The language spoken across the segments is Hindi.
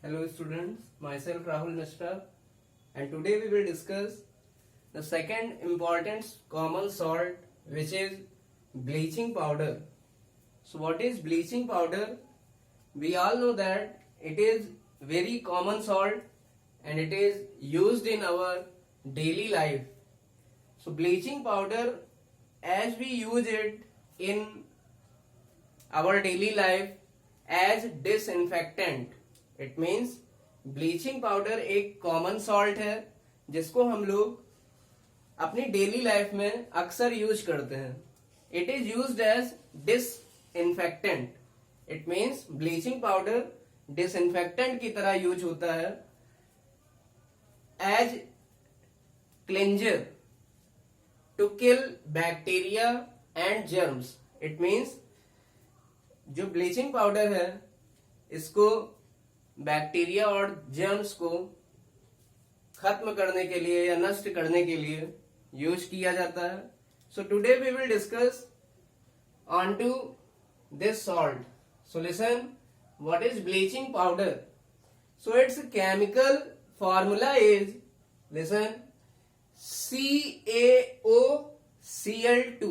Hello students, myself Rahul Mishra, and today we will discuss the second important common salt, which is bleaching powder. So what is bleaching powder? We all know that it is very common salt and it is used in our daily life. So bleaching powder, as we use it in our daily life as disinfectant, it means bleaching powder एक कॉमन सॉल्ट है जिसको हम लोग अपनी डेली लाइफ में अक्सर यूज करते हैं. It is used as disinfectant. It means bleaching powder disinfectant की तरह यूज होता है as cleanser to kill bacteria and germs. It means जो ब्लीचिंग पाउडर है इसको बैक्टीरिया और जर्म्स को खत्म करने के लिए या नष्ट करने के लिए यूज किया जाता है. So today we will discuss on to this salt. So listen, what is bleaching powder? So its chemical formula is, listen, CaOCl2.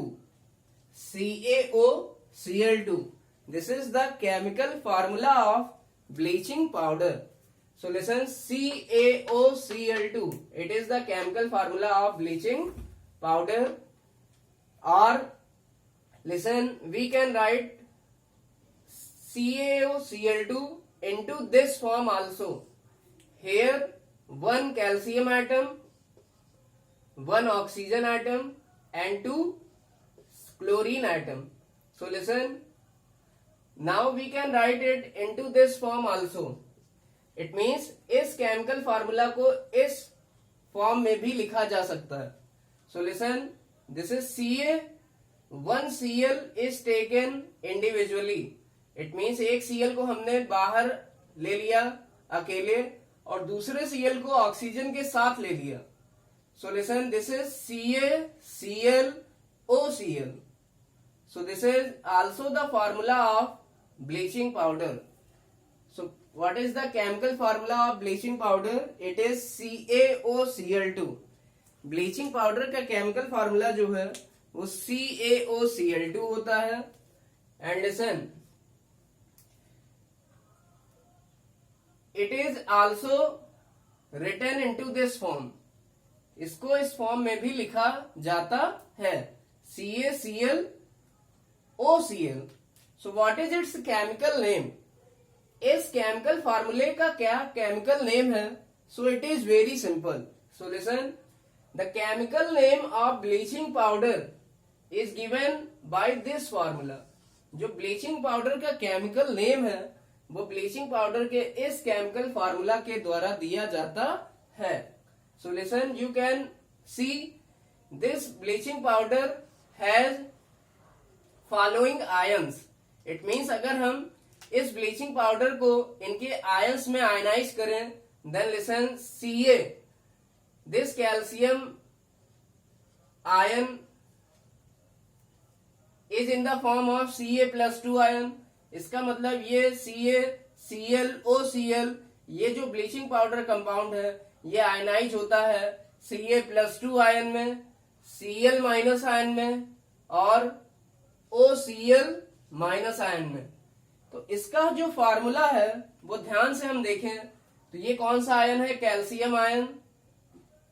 CaOCl2. This is the chemical formula of bleaching powder. So listen, CaOCl2. It is the chemical formula of bleaching powder. Or listen, we can write CaOCl2 into this form also. Here one calcium atom, one oxygen atom and two chlorine atom. So listen, now we can write it into this form also. It means इस केमिकल फार्मूला को इस फॉर्म में भी लिखा जा सकता है. So listen, this is Ca. One Cl is taken individually. It means एक Cl को हमने बाहर ले लिया अकेले और दूसरे Cl को ऑक्सीजन के साथ ले लिया. So listen, this is CaClOCl. So this is also the formula of bleaching powder. So what is the chemical formula of bleaching powder? It is CaOCl2. bleaching powder का chemical formula जो है वो CaOCl2 होता है. And listen, it is also written into this form. इसको इस फॉर्म में भी लिखा जाता है, CaClOCl. So what is its chemical name? इस केमिकल फार्मूले का क्या केमिकल नेम है? So it is very simple. So listen, the chemical name of bleaching powder is given by this formula. जो ब्लीचिंग पाउडर का केमिकल नेम है वो ब्लीचिंग पाउडर के इस केमिकल फार्मूला के द्वारा दिया जाता है. So listen, you can see this bleaching powder has following ions. It means अगर हम इस ब्लीचिंग पाउडर को इनके आयंस में आयनाइज करें, then listen, Ca, this calcium ion is in the form of Ca+2 ion. इसका मतलब ये CaClOCl, ये जो ब्लीचिंग पाउडर कंपाउंड है ये आयनाइज होता है Ca+2 आयन में, Cl- आयन में और OCl- आयन में. तो इसका जो फार्मूला है वो ध्यान से हम देखें तो ये कौन सा आयन है? Calcium ion.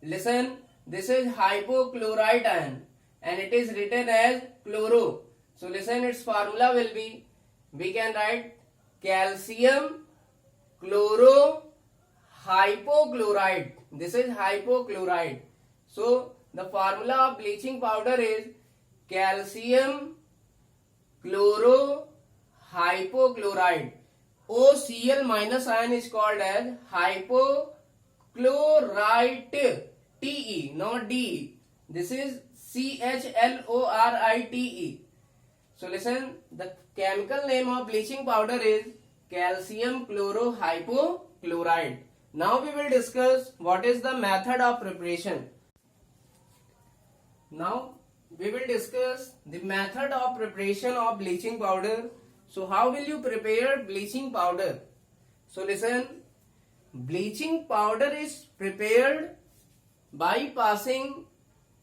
Listen, this is hypochlorite ion and it is written as chloro. So listen, its formula will be, we can write calcium chloro hypochlorite. This is hypochlorite. So the formula of bleaching powder is calcium chloro hypochlorite. OCl- ion is called as hypochlorite. Te, not De. This is CHLORITE. So listen, the chemical name of bleaching powder is calcium chlorohypochlorite. Now we will discuss what is the method of preparation. Now we will discuss the method of preparation of bleaching powder. So how will you prepare bleaching powder? So listen, bleaching powder is prepared by passing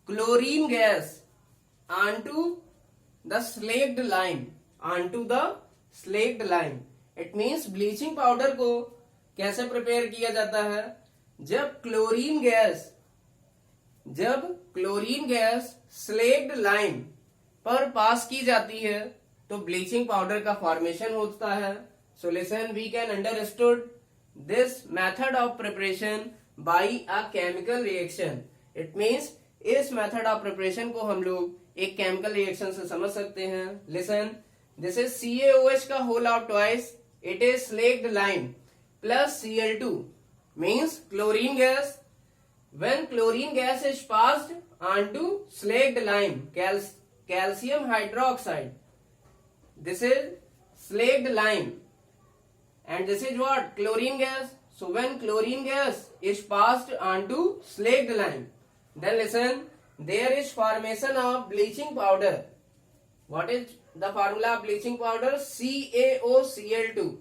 chlorine gas onto the slaked lime. It means bleaching powder को कैसे प्रिपेयर किया जाता है? जब क्लोरीन गैस स्लेक्ड लाइम पर पास की जाती है तो ब्लीचिंग पाउडर का फॉर्मेशन होता है. So listen, we can understood this method of preparation by a chemical reaction. It means इस मेथड ऑफ प्रिपरेशन को हम लोग एक केमिकल रिएक्शन से समझ सकते हैं. लिसन, दिस इज CaOH का whole of twice. It is slaked lime plus Cl2 means chlorine gas. When chlorine gas is passed onto slaked lime, calcium hydroxide, this is slaked lime, and this is what? Chlorine gas. So when chlorine gas is passed onto slaked lime, then listen, there is formation of bleaching powder. What is the formula of bleaching powder? CaOCl2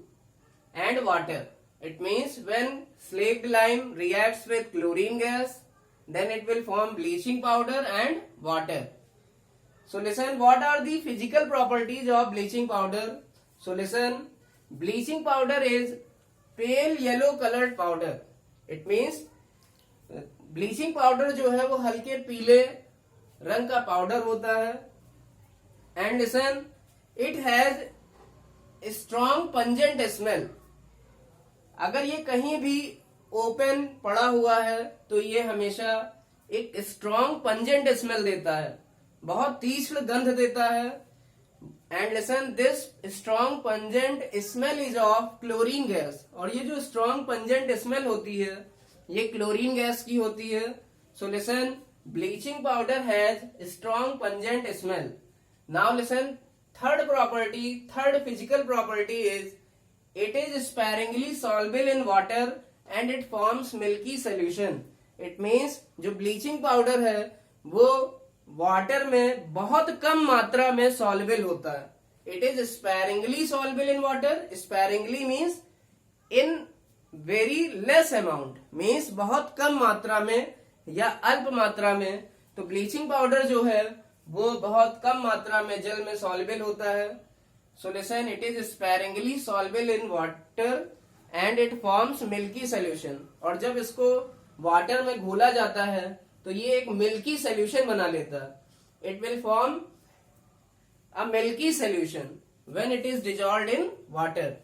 and water. It means when slaked lime reacts with chlorine gas, then it will form bleaching powder and water. So listen, what are the physical properties of bleaching powder? So listen, bleaching powder is pale yellow colored powder. It means bleaching powder जो है वो हल्के पीले रंग का पाउडर होता है. And listen, it has a strong pungent smell. अगर ये कहीं भी ओपन पड़ा हुआ है तो ये हमेशा एक स्ट्रॉन्ग पंजेंट स्मेल देता है, बहुत तीव्र गंध देता है. And listen, this strong pungent smell is of chlorine gas. और ये जो स्ट्रॉन्ग पंजेंट स्मेल होती है ये क्लोरीन गैस की होती है. So listen, bleaching powder has strong pungent smell. Now listen, third physical property is it is sparingly soluble in water and it forms milky solution. It means जो ब्लीचिंग पाउडर है वो वाटर में बहुत कम मात्रा में soluble होता है. It is sparingly soluble in water. Sparingly means in very less amount, means बहुत कम मात्रा में या अल्प मात्रा में. तो ब्लीचिंग पाउडर जो है वो बहुत कम मात्रा में जल में soluble होता है. So listen, it is sparingly soluble in water and it forms milky solution. और जब इसको वाटर में घोला जाता है तो ये एक मिल्की सोल्यूशन बना लेता है. It will form a milky solution when it is dissolved in water.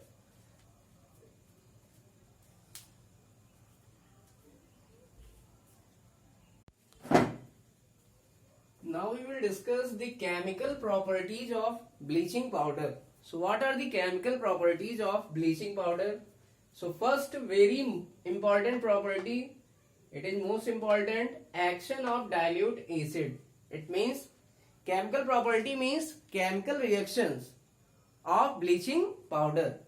Now we will discuss the chemical properties of bleaching powder. So what are the chemical properties of bleaching powder? So first very important property, it is most important, action of dilute acid. It means chemical property means chemical reactions of bleaching powder.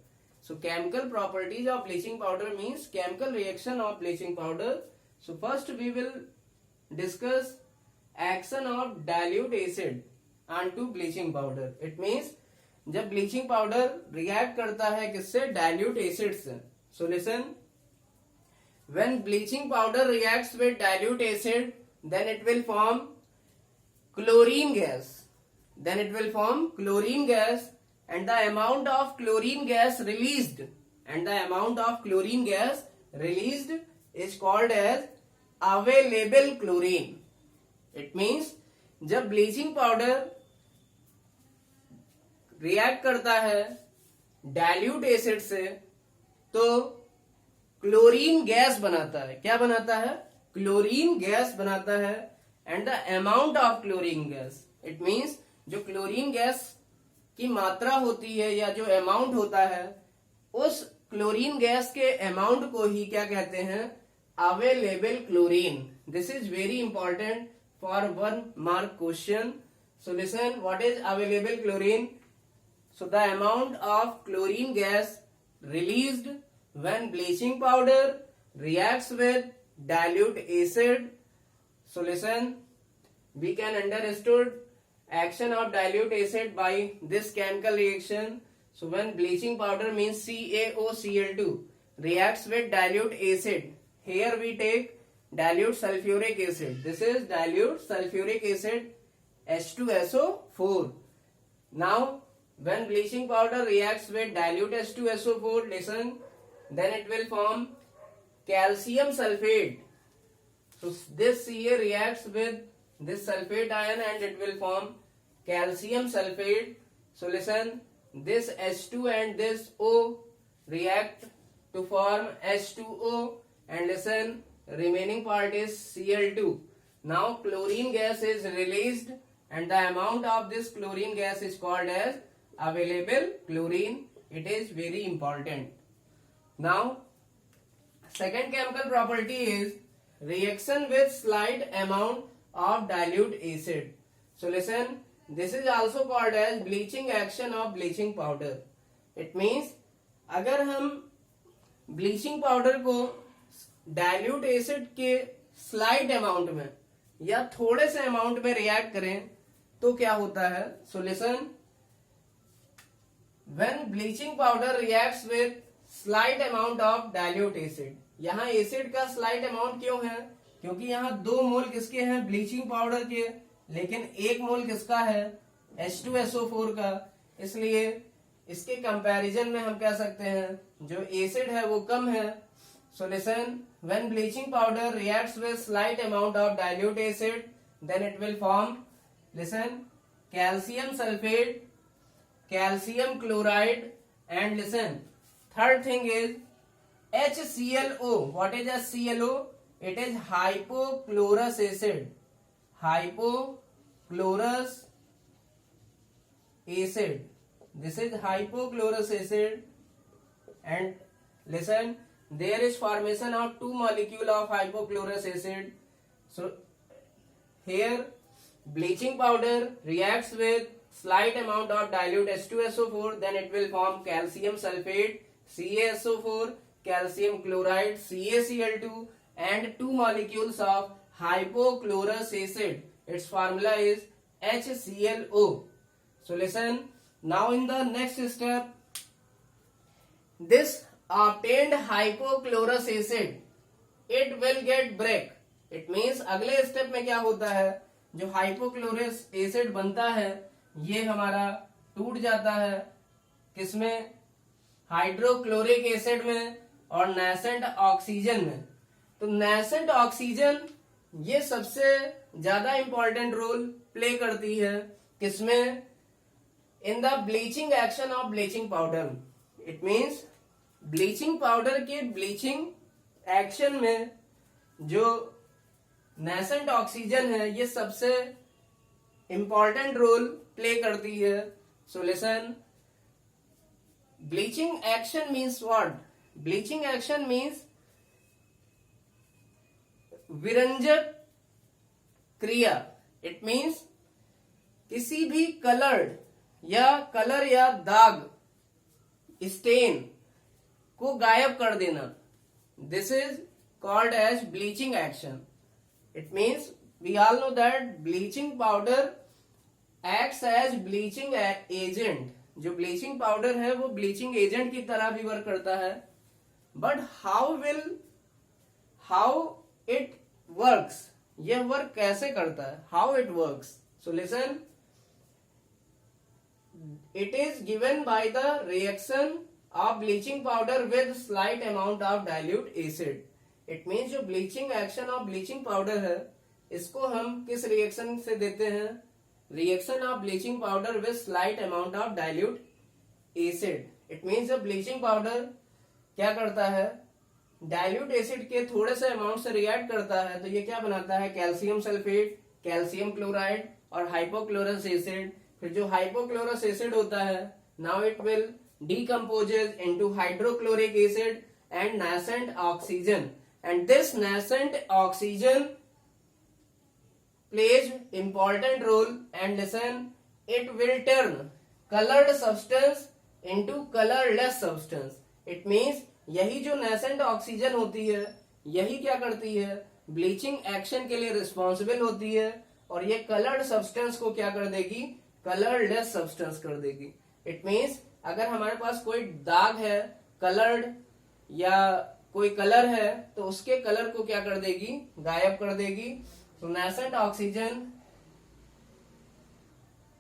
So chemical properties of bleaching powder means chemical reaction of bleaching powder. So first we will discuss action of dilute acid onto bleaching powder. It means जब ब्लीचिंग पाउडर रिएक्ट करता है किससे? डाइल्यूट एसिड से. So listen, when bleaching powder reacts with dilute acid then it will form chlorine gas. And the amount of chlorine gas released is called as available chlorine. It means जब ब्लीचिंग पाउडर रिएक्ट करता है डाइल्यूट एसिड से तो क्लोरीन गैस बनाता है. क्या बनाता है? क्लोरीन गैस बनाता है. And the amount of chlorine gas, it means जो क्लोरीन गैस की मात्रा होती है या जो अमाउंट होता है उस क्लोरीन गैस के अमाउंट को ही क्या कहते हैं? Available chlorine. This is very important for 1 mark question. So listen, what is available chlorine? So the amount of chlorine gas released when bleaching powder reacts with dilute acid. So listen, we can understood action of dilute acid by this chemical reaction. So when bleaching powder means CaOCl2, reacts with dilute acid. Here we take dilute sulfuric acid. This is dilute sulfuric acid H2SO4. Now when bleaching powder reacts with dilute H2SO4, listen, then it will form calcium sulfate. So this Ca reacts with this sulfate ion and it will form calcium sulfate. So listen, this H2 and this O react to form H2O, and listen, remaining part is Cl2. Now chlorine gas is released and the amount of this chlorine gas is called as available chlorine. It is very important. Now second chemical property is reaction with slight amount of dilute acid. So listen, this is also called as bleaching action of bleaching powder. It means अगर हम ब्लीचिंग पाउडर को डाइल्यूट एसिड के स्लाइट अमाउंट में या थोड़े से अमाउंट में रिएक्ट करें तो क्या होता है. So listen, when bleaching powder reacts with slight amount of dilute acid. यहाँ एसिड का स्लाइट अमाउंट क्यों है? क्योंकि यहाँ 2 मोल किसके हैं? ब्लीचिंग पाउडर के, लेकिन 1 मोल किसका है? H2SO4 का. इसलिए इसके कंपैरिजन में हम कह सकते हैं जो एसिड है वो कम है. So listen, when bleaching powder reacts with slight amount of dilute acid, then it will form, listen, calcium sulphate, calcium chloride, and listen, third thing is HClO. What is HClO? It is hypochlorous acid. Hypochlorous acid. This is hypochlorous acid. And listen, there is formation of 2 molecule of hypochlorous acid. So here bleaching powder reacts with slight amount of dilute H2SO4, then it will form calcium sulfate, CaSO4, calcium chloride, CaCl2, and 2 molecules of hypochlorous acid. Its formula is HClO. So listen, now in the next step, this obtained hypochlorous acid, it will get break. It means अगले स्टेप में क्या होता है, जो हाइपोक्लोरस एसिड बनता है ये हमारा टूट जाता है किसमें? हाइड्रोक्लोरिक एसिड में और नेसेंट ऑक्सीजन में. तो नेसेंट ऑक्सीजन ये सबसे ज्यादा इंपॉर्टेंट रोल प्ले करती है किसमें? In the bleaching action of bleaching powder. It means bleaching powder के ब्लीचिंग एक्शन में जो नेसेंट ऑक्सीजन है ये सबसे इंपॉर्टेंट रोल प्ले करती है. So listen, bleaching action means what? Bleaching action means विरंजक क्रिया. इट मीन्स किसी भी कलर या दाग, स्टेन को गायब कर देना. This is called as bleaching action. It means we all know that bleaching powder acts as bleaching agent. जो ब्लीचिंग पाउडर है वो ब्लीचिंग एजेंट की तरह भी वर्क करता है. बट हाउ इट वर्क्स, यह वर्क कैसे करता है, how it works. So listen, it is given by the reaction of bleaching powder with slight amount of dilute acid. It means जो bleaching action of bleaching powder है इसको हम किस रिएक्शन से देते हैं? Reaction of bleaching powder with slight amount of dilute acid. It means जब bleaching powder क्या करता है? डाइल्यूट एसिड के थोड़े से अमाउंट से रिएक्ट करता है तो ये क्या बनाता है? कैल्शियम सल्फेट, कैल्शियम क्लोराइड और हाइपोक्लोरस एसिड. फिर जो हाइपोक्लोरस एसिड होता है, now it will decomposes into hydrochloric acid and nascent oxygen, and this nascent oxygen plays important role. And listen, it will turn colored substance into colorless substance. It means यही जो nascent oxygen होती है यही क्या करती है? ब्लीचिंग एक्शन के लिए रिस्पॉन्सिबल होती है और ये कलर्ड सब्सटेंस को क्या कर देगी? कलरलेस सब्सटेंस कर देगी. इट मीन्स अगर हमारे पास कोई दाग है कलर्ड या कोई कलर है तो उसके कलर को क्या कर देगी, गायब कर देगी। तो nascent oxygen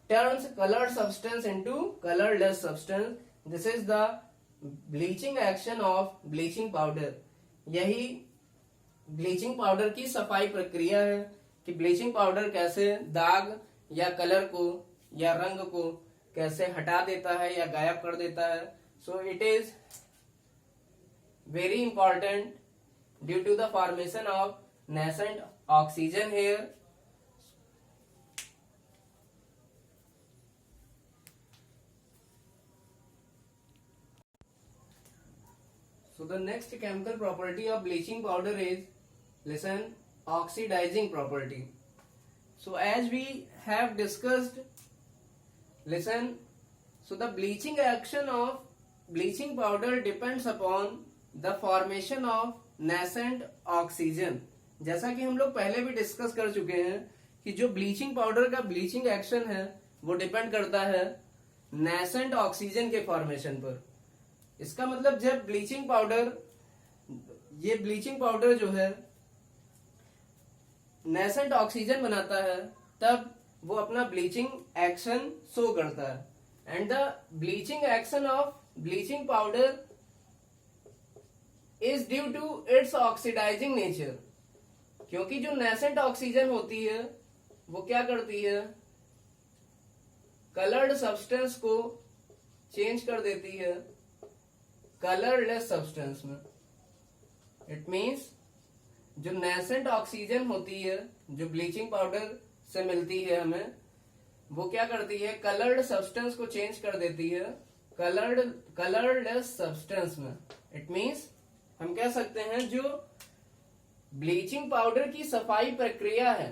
turns colored substance into colorless substance. This is the bleaching action of bleaching powder. यही ब्लीचिंग पाउडर की सफाई प्रक्रिया है कि ब्लीचिंग पाउडर कैसे दाग या कलर को या रंग को कैसे हटा देता है या गायब कर देता है। So it is very important due to the formation of nascent oxygen here. So the next chemical property of bleaching powder is, listen, oxidizing property. So as we have discussed, listen, so the bleaching action of bleaching powder depends upon the formation of nascent oxygen. जैसा कि हम लोग पहले भी डिस्कस कर चुके हैं कि जो ब्लीचिंग पाउडर का ब्लीचिंग एक्शन है वो डिपेंड करता है nascent ऑक्सीजन के फॉर्मेशन पर। इसका मतलब जब ब्लीचिंग पाउडर, ये ब्लीचिंग पाउडर जो है नेसेंट ऑक्सीजन बनाता है तब वो अपना ब्लीचिंग एक्शन शो करता है। And the bleaching action of bleaching powder is due to its oxidizing nature. क्योंकि जो नेसेंट ऑक्सीजन होती है वो क्या करती है, कलर्ड सब्सटेंस को चेंज कर देती है कलरलेस सब्सटेंस में। इट मीन्स जो नेसेंट ऑक्सीजन होती है जो ब्लीचिंग पाउडर से मिलती है हमें, वो क्या करती है, कलर्ड सब्सटेंस को चेंज कर देती है कलरलेस सब्सटेंस में। इट मीन्स हम कह सकते हैं जो ब्लीचिंग पाउडर की सफाई प्रक्रिया है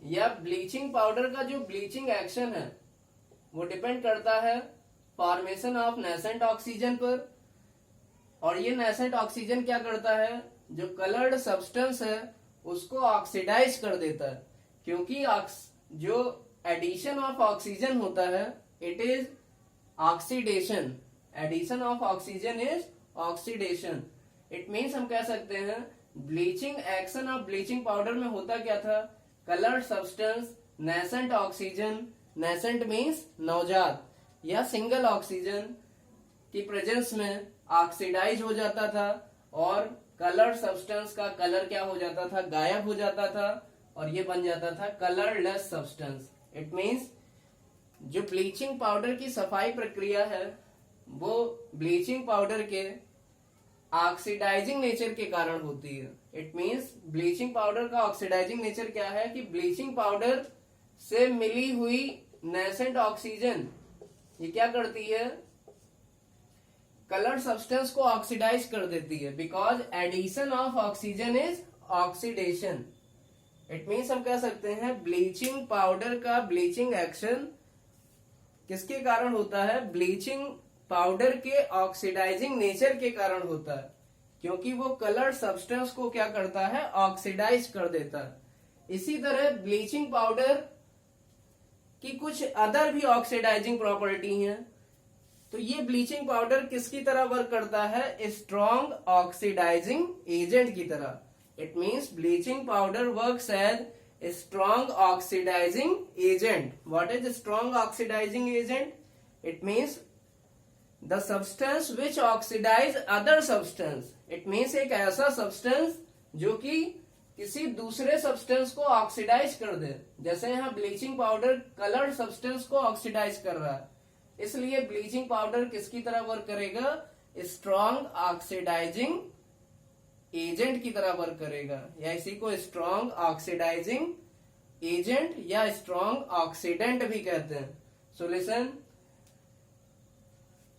या ब्लीचिंग पाउडर का जो ब्लीचिंग एक्शन है वो डिपेंड करता है फॉर्मेशन ऑफ नेसेंट ऑक्सीजन पर। और ये नेसेंट ऑक्सीजन क्या करता है, जो कलर्ड सब्सटेंस है उसको ऑक्सीडाइज कर देता है। क्योंकि जो एडिशन ऑफ ऑक्सीजन होता है it is oxidation. Addition of oxygen is oxidation. It means हम कह सकते हैं bleaching action of bleaching powder में होता क्या था, coloured substance, nascent oxygen, nascent means नवजात या सिंगल ऑक्सीजन की प्रेजेंस में ऑक्सीडाइज हो जाता था और कलर्ड सब्सटेंस का कलर क्या हो जाता था, गायब हो जाता था और ये बन जाता था कलरलेस सब्सटेंस। इट मीन्स जो ब्लीचिंग पाउडर की सफाई प्रक्रिया है वो ब्लीचिंग पाउडर के ऑक्सीडाइजिंग नेचर के कारण होती है। इट मीन्स ब्लीचिंग पाउडर का ऑक्सीडाइजिंग नेचर क्या है कि ब्लीचिंग पाउडर से मिली हुई नेसेंट ऑक्सीजन ये क्या करती है, कलर्ड सब्सटेंस को ऑक्सीडाइज कर देती है। Because addition of oxygen is oxidation. It means हम कह सकते हैं ब्लीचिंग पाउडर का ब्लीचिंग एक्शन किसके कारण होता है, ब्लीचिंग पाउडर के ऑक्सीडाइजिंग नेचर के कारण होता है। क्योंकि वो कलर्ड सब्सटेंस को क्या करता है, ऑक्सीडाइज कर देता है। इसी तरह ब्लीचिंग पाउडर की कुछ अदर भी ऑक्सीडाइजिंग प्रॉपर्टी हैं। तो ये ब्लीचिंग पाउडर किसकी तरह वर्क करता है, स्ट्रॉन्ग ऑक्सीडाइजिंग एजेंट की तरह। It means bleaching powder works as strong oxidising agent. What is strong oxidising agent? It means the substance which oxidize other substance. It means एक ऐसा सब्सटेंस जो कि किसी दूसरे सब्सटेंस को ऑक्सीडाइज कर दे। जैसे यहाँ ब्लीचिंग पाउडर कलर्ड सब्सटेंस को ऑक्सीडाइज कर रहा है, इसलिए ब्लीचिंग पाउडर किसकी तरह वर्क करेगा, स्ट्रॉन्ग ऑक्सीडाइजिंग एजेंट की तरह वर्क करेगा, या इसी को स्ट्रॉन्ग ऑक्सीडाइजिंग एजेंट या स्ट्रॉन्ग ऑक्सीडेंट भी कहते हैं। So listen,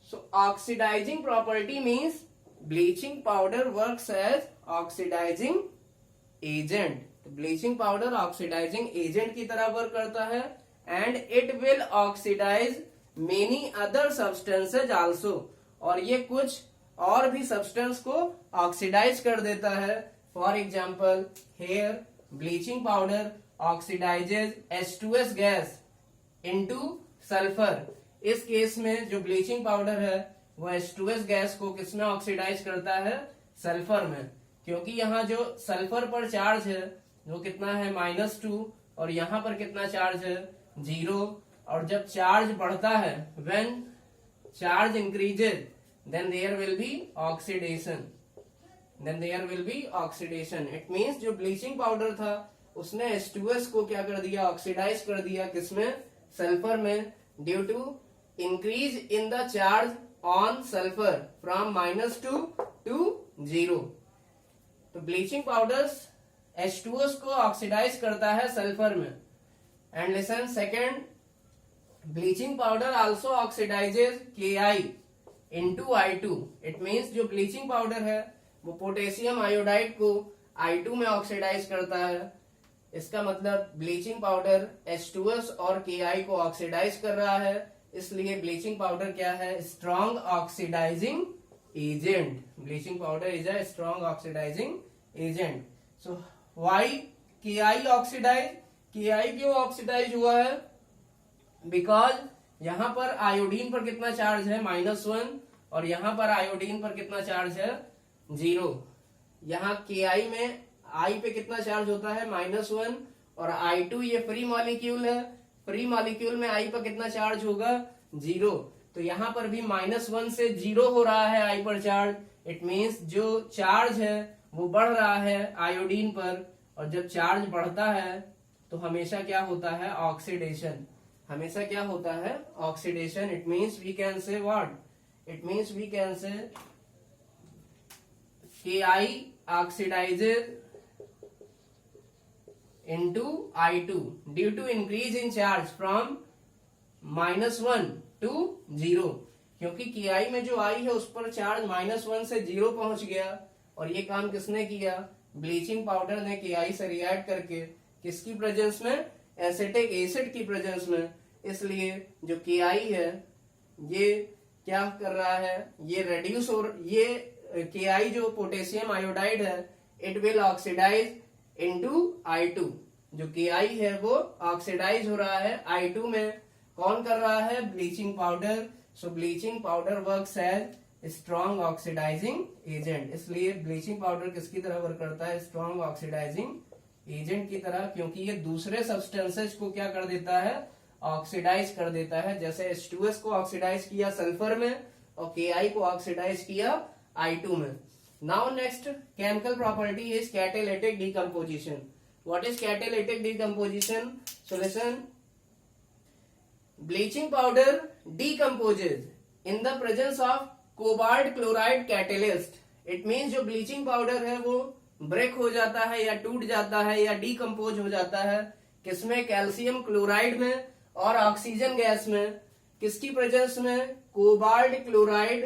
so oxidising property means bleaching powder works as oxidising agent. Bleaching powder oxidising agent की तरह वर्क करता है and it will oxidise many other substances also. और ये कुछ और भी सब्सटेंस को ऑक्सीडाइज कर देता है। For example hair bleaching powder oxidises H2S gas into sulphur. इस केस में जो ब्लीचिंग पाउडर है वो H2S गैस को किसमें ऑक्सीडाइज करता है, सल्फर में, क्योंकि यहाँ जो सल्फर पर चार्ज है वो कितना है -2 और यहाँ पर कितना चार्ज है 0। और जब चार्ज बढ़ता है when charge increases then there will be oxidation, it means जो ब्लीचिंग पाउडर था उसने H2S को क्या कर दिया, ऑक्सीडाइज कर दिया, किसमें, सल्फर में, due to increase in the charge on sulphur from -2 to 0। तो ब्लीचिंग पाउडर्स H2S को ऑक्सीडाइज करता है सल्फर में। And listen second, bleaching powder also oxidises Ki into I2। It means जो ब्लीचिंग पाउडर है वो पोटेशियम आयोडाइड को I2 में ऑक्सीडाइज करता है। इसका मतलब ब्लीचिंग पाउडर H2S और Ki को ऑक्सीडाइज कर रहा है, इसलिए ब्लीचिंग पाउडर क्या है, strong oxidising agent. Bleaching powder is a strong oxidising agent. So why Ki oxidize, Ki क्यों ऑक्सीडाइज हुआ है, बिकॉज यहाँ पर आयोडीन पर कितना चार्ज है, -1, और यहाँ पर आयोडीन पर कितना चार्ज है, 0। यहाँ Ki में I पे कितना चार्ज होता है, -1, और I2 ये फ्री मॉलिक्यूल है, फ्री मॉलिक्यूल में I पर कितना चार्ज होगा, 0। तो यहाँ पर भी -1 से 0 हो रहा है I पर चार्ज। इट मीन्स जो चार्ज है वो बढ़ रहा है आयोडीन पर, और जब चार्ज बढ़ता है तो हमेशा क्या होता है, ऑक्सीडेशन, हमेशा क्या होता है, oxidation. It means we can say what, it means we can say Ki oxidizes into I2 due to increase in charge from -1 to 0। क्योंकि Ki में जो I है उस पर चार्ज -1 से 0 पहुंच गया, और ये काम किसने किया, ब्लीचिंग पाउडर ने Ki से रिएक्ट करके, किसकी प्रेजेंस में, एसिटिक एसिड की प्रेजेंस में। इसलिए जो Ki है ये क्या कर रहा है, ये रेड्यूस, और ये Ki जो पोटेशियम आयोडाइड है it will oxidize into I2। जो Ki है वो ऑक्सीडाइज हो रहा है I2 में। कौन कर रहा है, bleaching powder. So bleaching powder works as strong oxidising agent. इसलिए ब्लीचिंग पाउडर किसकी तरह वर्क करता है, स्ट्रॉन्ग ऑक्सीडाइजिंग एजेंट की तरह, क्योंकि ये दूसरे सब्सटेंसेज को क्या कर देता है, ऑक्सीडाइज कर देता है। जैसे H2S को ऑक्सीडाइज किया सल्फर में और Ki को ऑक्सीडाइज किया I2 में। Now next chemical property is catalytic decomposition. What is catalytic decomposition, so listen, bleaching powder decomposes in the presence of cobalt chloride catalyst. It means जो ब्लीचिंग पाउडर है वो ब्रेक हो जाता है या टूट जाता है या डिकम्पोज हो जाता है, किसमें, कैल्शियम क्लोराइड में और ऑक्सीजन गैस में। किसकी प्रेजेंस में, कोबाल्ट क्लोराइड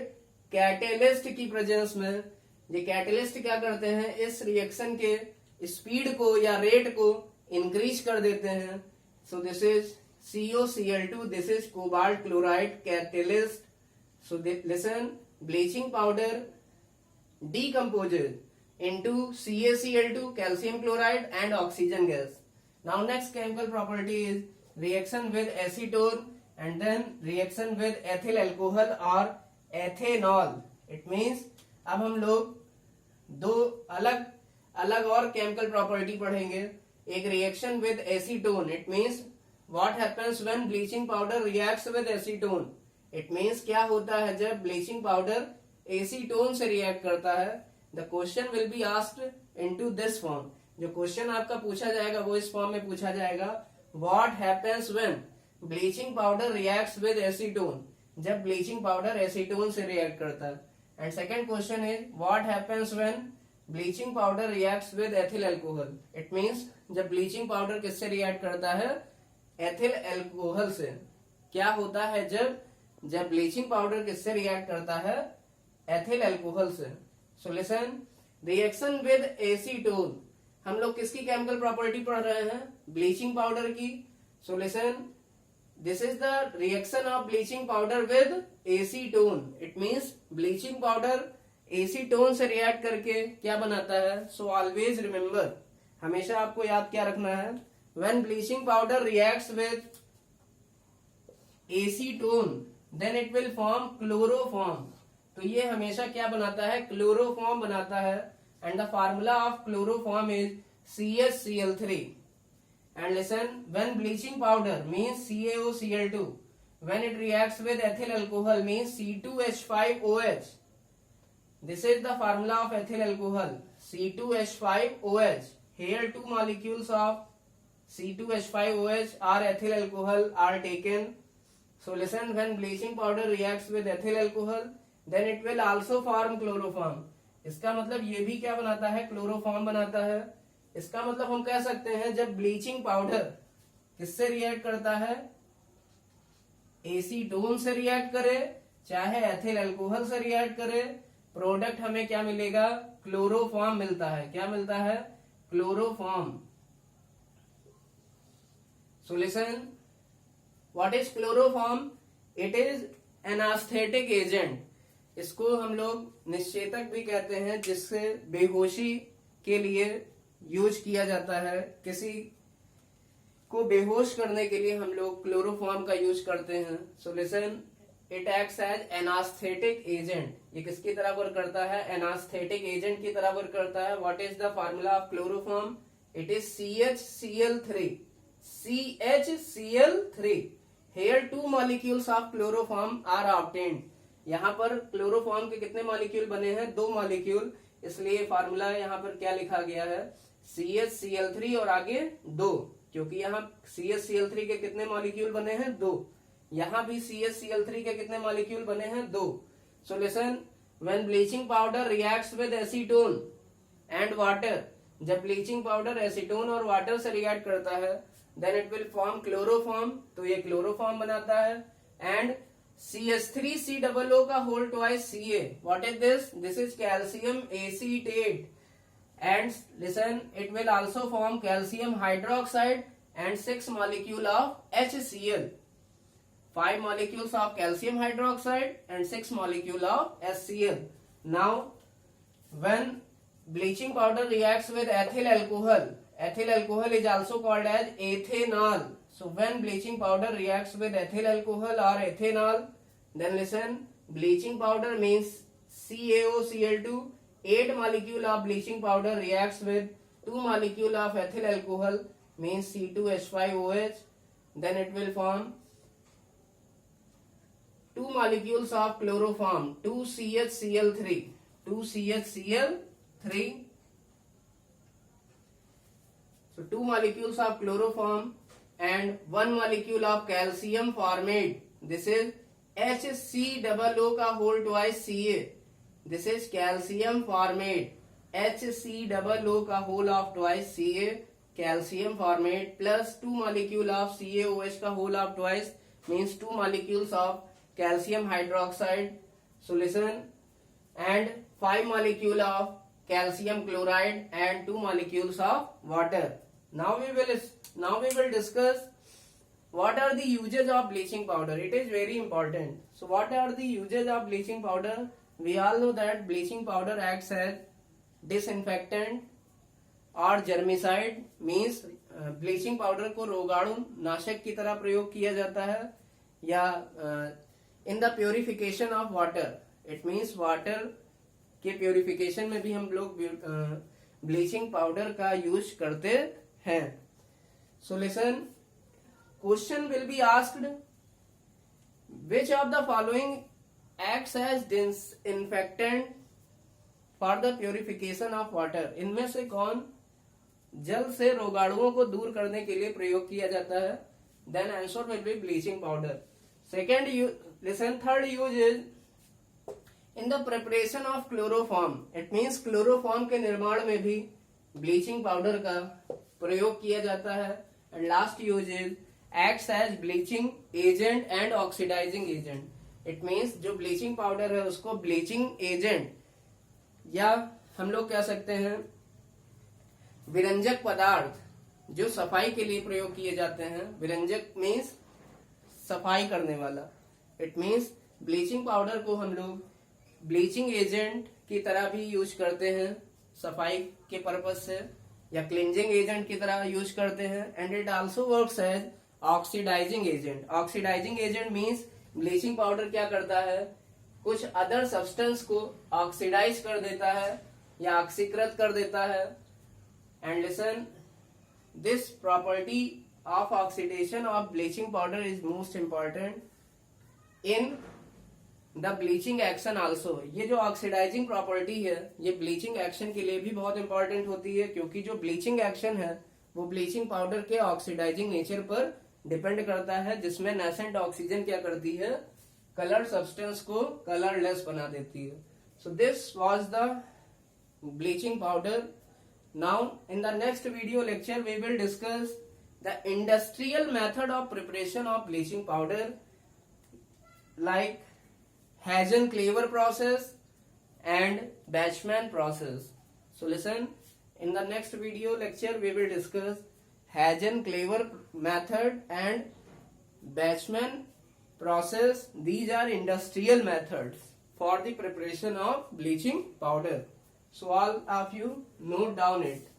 कैटेलिस्ट की प्रेजेंस में। ये कैटेलिस्ट क्या करते हैं, इस रिएक्शन के स्पीड को या रेट को इंक्रीज कर देते हैं। So this is COCl2, this is cobalt chloride catalyst. So listen, bleaching powder decomposes into CaCl2, calcium chloride, and oxygen gas. Now next chemical property is reaction with acetone and then reaction with ethyl alcohol or ethanol. It means अब हम लोग दो अलग अलग और केमिकल प्रॉपर्टी पढ़ेंगे। एक reaction with acetone, it means what happens when bleaching powder reacts with acetone. It means क्या होता है जब ब्लीचिंग पाउडर एसीटोन से रिएक्ट करता है। The question will be asked into this form. जो क्वेश्चन आपका पूछा जाएगा वो इस फॉर्म में पूछा जाएगा, what happens when bleaching powder reacts with acetone. जब ब्लीचिंग पाउडर एसीटोन से रिएक्ट करता है। And second question is what happens when bleaching powder reacts with ethyl alcohol. It means जब ब्लीचिंग पाउडर किससे रिएक्ट करता है, एथिल अल्कोहल से। क्या होता है जब ब्लीचिंग पाउडर किससे रिएक्ट करता है, एथिल अल्कोहल से। So listen, reaction with acetone, हम लोग किसकी केमिकल प्रॉपर्टी पढ़ रहे हैं, ब्लीचिंग पाउडर की। So listen, this is the reaction of bleaching powder with acetone. It means bleaching powder acetone से रिएक्ट करके क्या बनाता है। सो ऑलवेज रिमेम्बर, हमेशा आपको याद क्या रखना है, when bleaching powder reacts with acetone then it will form chloroform. तो ये हमेशा क्या बनाता है, क्लोरोफॉर्म बनाता है। And the formula of chloroform is CHCl3। And listen, when bleaching powder means CaOCl2, when it reacts with ethyl alcohol means C2H5OH. This is the formula of ethyl alcohol, C2H5OH. Here two molecules of C2H5OH are ethyl alcohol are taken. So listen, when bleaching powder reacts with ethyl alcohol, then it will also form chloroform. इसका मतलब ये भी क्या बनाता है, क्लोरोफॉर्म बनाता है। इसका मतलब हम कह सकते हैं जब ब्लीचिंग पाउडर किससे रिएक्ट करता है, एसीटोन से रिएक्ट करे चाहे एथिल अल्कोहल से रिएक्ट करे, प्रोडक्ट हमें क्या मिलेगा, क्लोरोफॉर्म मिलता है। क्या मिलता है, chloroform. So listen, what is chloroform? It is anaesthetic agent. इसको हम लोग निश्चेतक भी कहते हैं, जिससे बेहोशी के लिए यूज किया जाता है। किसी को बेहोश करने के लिए हम लोग क्लोरोफॉर्म का यूज करते हैं। So listen, it acts as anaesthetic agent. ये किसकी तरह वर्क करता है, एनास्थेटिक एजेंट की तरह वर्क करता है। What is the formula of chloroform? It is CHCl3। CHCl3। Here two molecules of chloroform are obtained। यहाँ पर क्लोरोफॉर्म के कितने मॉलिक्यूल बने हैं, 2 मॉलिक्यूल। इसलिए फार्मूला यहाँ पर क्या लिखा गया है, CHCl3 और आगे 2, क्योंकि यहाँ CHCl3 के कितने मॉलिक्यूल बने हैं, 2। यहाँ भी CHCl3 के कितने मॉलिक्यूल बने हैं, 2। So listen, when bleaching powder reacts with acetone and water, जब ब्लीचिंग पाउडर एसीटोन और वाटर से रिएक्ट करता है, then it will form chloroform. तो ये क्लोरोफॉर्म बनाता है। एंड CH3COO का whole twice Ca। What is this? This is calcium acetate. And listen, it will also form calcium hydroxide and 6 molecule of HCl। 5 molecules of calcium hydroxide and 6 molecule of HCl. Now, when bleaching powder reacts with ethyl alcohol is also called as ethanol. So when bleaching powder reacts with ethyl alcohol or ethanol, then listen, bleaching powder means CaOCl2. 8 molecule of bleaching powder reacts with 2 molecule of ethyl alcohol means C2H5OH. Then it will form 2 molecules of chloroform, 2CHCl3, 2CHCl3. So 2 molecules of chloroform and 1 molecule of calcium formate. This is HCOO का whole twice Ca. This is calcium formate. HCOO का whole of twice Ca, calcium formate, plus 2 molecule of CaOH का whole of twice means 2 molecules of calcium hydroxide. So listen, and 5 molecule of calcium chloride and 2 molecules of water. Now we will discuss what are the uses of bleaching powder. It is very important. So what are the uses of bleaching powder? We all know that bleaching powder acts as disinfectant और germicide, means ब्लीचिंग पाउडर को रोगाणु नाशक की तरह प्रयोग किया जाता है, या in the purification of water. It means water के प्योरिफिकेशन में भी हम लोग ब्लीचिंग पाउडर का यूज करते हैं। So listen, question will be asked, which of the following acts as disinfectant for the purification of water? इनमें से कौन जल से रोगाणुओं को दूर करने के लिए प्रयोग किया जाता है? Then answer will be bleaching powder. Second listen, third use is in the preparation of chloroform. It means chloroform के निर्माण में भी ब्लीचिंग पाउडर का प्रयोग किया जाता है। And last use is acts as bleaching agent and oxidizing agent. It means जो ब्लीचिंग पाउडर है उसको ब्लीचिंग एजेंट, या हम लोग कह सकते हैं विरंजक पदार्थ, जो सफाई के लिए प्रयोग किए जाते हैं। विरंजक मीन्स सफाई करने वाला। इट मीन्स ब्लीचिंग पाउडर को हम लोग ब्लीचिंग एजेंट की तरह भी यूज करते हैं सफाई के पर्पज से, या क्लींजिंग एजेंट की तरह यूज करते हैं। And it also works as oxidising agent. Oxidizing agent means bleaching powder क्या करता है, कुछ अदर सब्सटेंस को ऑक्सीडाइज कर देता है या ऑक्सीकृत कर देता है. And listen, this property of oxidation of bleaching powder is most important in the bleaching action also. ये जो ऑक्सीडाइजिंग प्रॉपर्टी है ये ब्लीचिंग एक्शन के लिए भी बहुत इंपॉर्टेंट होती है, क्योंकि जो ब्लीचिंग एक्शन है वो ब्लीचिंग पाउडर के ऑक्सीडाइजिंग नेचर पर डिपेंड करता है, जिसमें नेसेंट ऑक्सीजन क्या करती है, कलर सब्सटेंस को कलरलेस बना देती है. So this was the bleaching powder. Now in the next video lecture we will discuss the industrial method of preparation of bleaching powder, like Hagen-Cleaver process and Bachmann process. So listen, in the next video lecture we will discuss Hagen-Cleaver method and Bachmann process. These are industrial methods for the preparation of bleaching powder. So all of you note down it.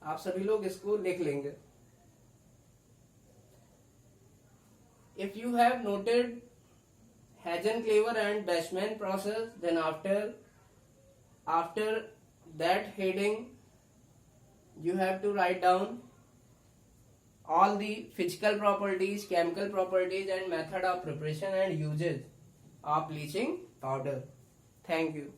आप सभी लोग इसको लिख लेंगे. If you have noted Hagen-Cleaver and Bachmann process, then after that heading you have to write down all the physical properties, chemical properties and method of preparation and usage of bleaching powder. Thank you.